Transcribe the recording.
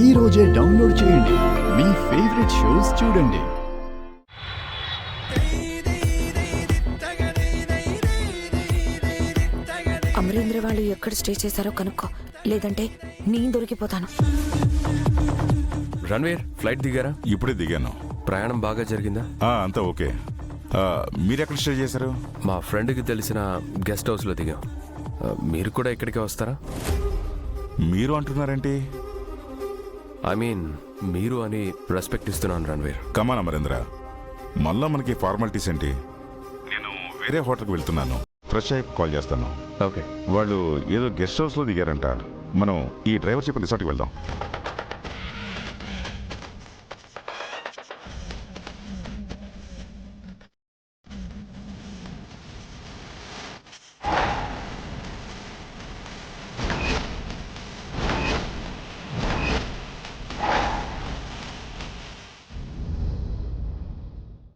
ఈ రోజే డౌన్లోడ్ చేయండి. మీ ఫేవరెట్ షోస్ చూడండి. అమరేంద్ర వాళ్ళు ఎక్కడ స్టే చేశారో కనుక్కో, లేదంటే నేను దొరికిపోతాను. రణ్వీర్, ఫ్లైట్ దిగారా? ఇప్పుడే దిగాను. ప్రయాణం బాగా జరిగిందా? అంతా ఓకే. మీరు ఎక్కడ స్టే చేశారు? మా ఫ్రెండ్కి తెలిసిన గెస్ట్ హౌస్లో దిగాం. మీరు కూడా ఇక్కడికే వస్తారా? మీరు అంటున్నారేంటి? ఐ మీన్ మీరు అని రెస్పెక్ట్ ఇస్తున్నాను రణ్వీర్. కమాన్ అమరేంద్ర, మళ్ళా మనకి ఫార్మాలిటీస్ ఏంటి? నేను వేరే హోటల్కి వెళ్తున్నాను. ఫ్రెష్ అయ్యి కాల్ చేస్తాను. ఓకే. వాళ్ళు ఏదో గెస్ట్ హౌస్లో దిగారంట. మనం ఈ డ్రైవర్ చెప్పిన రిసార్ట్కి వెళ్దాం.